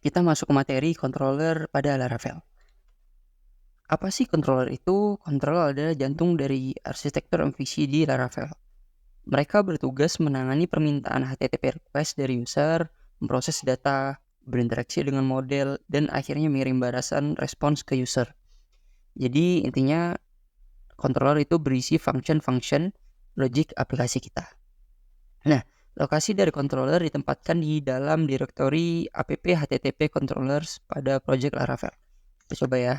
kita masuk ke materi controller pada Laravel. Apa sih controller itu? Controller adalah jantung dari arsitektur MVC di Laravel. Mereka bertugas menangani permintaan HTTP request dari user, memproses data, berinteraksi dengan model, dan akhirnya mengirim balasan respons ke user. Jadi intinya controller itu berisi function-function logik aplikasi kita. Nah, lokasi dari controller ditempatkan di dalam direktori app http controllers pada project Laravel. Kita coba ya,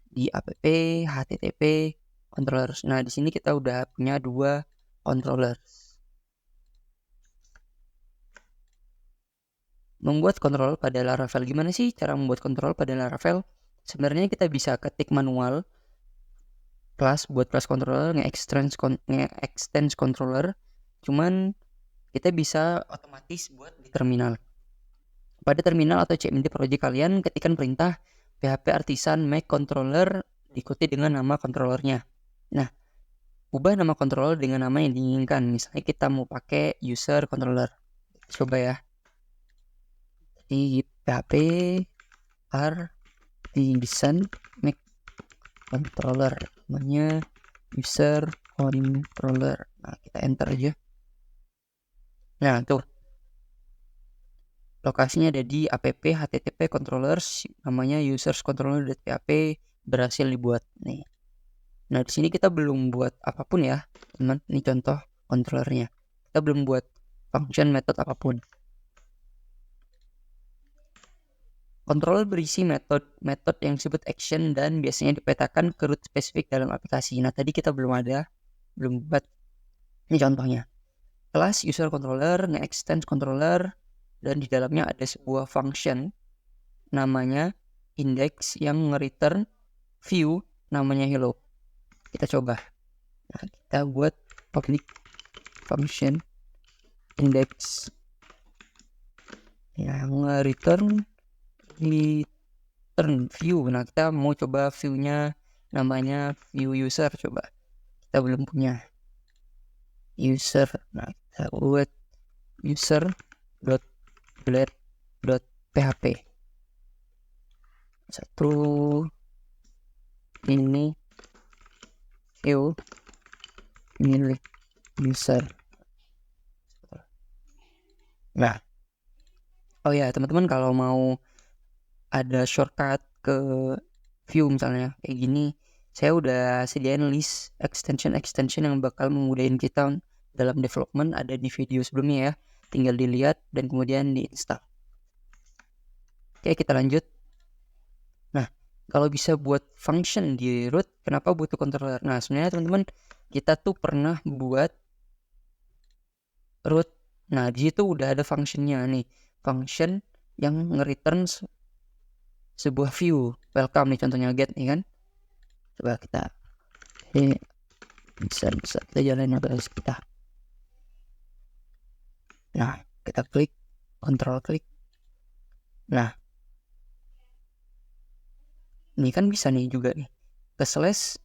di app http controllers. Nah, di sini kita udah punya 2 controller. Membuat controller pada Laravel. Gimana sih cara membuat controller pada Laravel? Sebenarnya kita bisa ketik manual class buat class controller, nge-extend controller. Cuman kita bisa otomatis buat di terminal. Pada terminal atau CMD project kalian ketikkan perintah php artisan make controller diikuti dengan nama controllernya. Nah, ubah nama controller dengan nama yang diinginkan. Misalnya kita mau pakai user controller. Coba ya. Di php artisan make controller, namanya user controller. Nah, kita enter aja. Nah, tuh lokasinya ada di app http controllers, namanya users controller.php, berhasil dibuat nih. Nah, di sini kita belum buat apapun ya, teman. Ini contoh controllernya. Kita belum buat function method apapun. Controller berisi metode yang disebut action dan biasanya dipetakan ke root spesifik dalam aplikasi. Nah, tadi kita belum buat. Ini contohnya. Kelas user controller, nge-extend controller, dan di dalamnya ada sebuah function namanya index yang nge-return view namanya hello. Kita coba. Nah, kita buat public function index yang nge-return view. Nah, kita mau coba view-nya namanya view user. Coba. Kita belum punya user. Nah, kita buat user.blade.php. Satu ini view milik user. Nah, oh ya teman-teman, kalau mau ada shortcut ke view misalnya kayak gini, saya udah sediain list extension yang bakal memudahin kita dalam development, ada di video sebelumnya ya, tinggal dilihat dan kemudian diinstal. Oke, kita lanjut. Nah, kalau bisa buat function di root, kenapa butuh controller? Nah, sebenarnya teman-teman, kita tuh pernah buat root. Nah, di situ udah ada functionnya nih, function yang nge-return sebuah view welcome nih, contohnya get nih kan. Coba kita bisa kita jalanin terus kita. Nah, kita klik control klik. Nah, ini kan bisa nih juga nih ke slash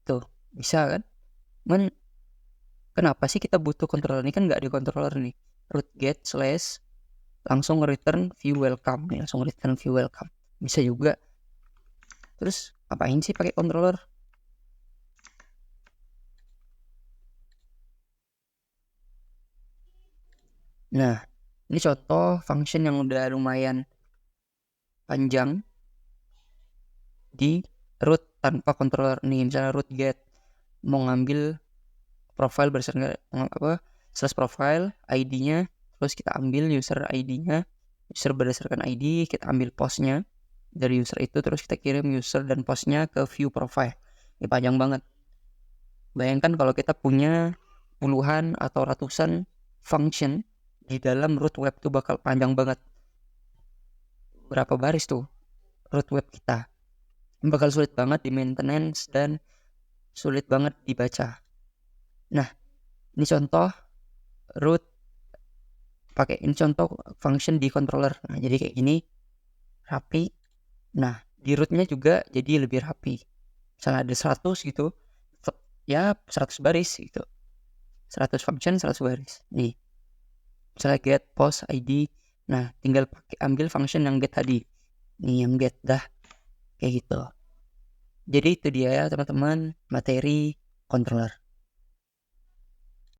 tuh, bisa kan. Kenapa sih kita butuh controller? Ini kan nggak ada controller nih. Root get slash langsung return view welcome nih, langsung return view welcome. Bisa juga. Terus apain sih pakai controller? Nah, ini contoh function yang udah lumayan panjang di root tanpa controller nih. Misalnya root get mau ngambil profile berdasarkan slash profile ID-nya, terus kita ambil user ID-nya, user berdasarkan ID, kita ambil postnya dari user itu, terus kita kirim user dan postnya ke view profile. Ini panjang banget. Bayangkan kalau kita punya puluhan atau ratusan function di dalam root web tuh bakal panjang banget. Berapa baris tuh root web kita? Bakal sulit banget di maintenance dan sulit banget dibaca. Nah, ini contoh root pakai ini contoh function di controller. Nah, jadi kayak gini rapi. Nah, di rootnya juga jadi lebih rapi. Misalnya ada 100 gitu, ya 100 baris gitu. 100 function 100 baris. Nih. Misalnya get post ID Nah, tinggal ambil function yang get tadi. Nih yang get dah kayak gitu. Jadi itu dia ya teman-teman, materi controller.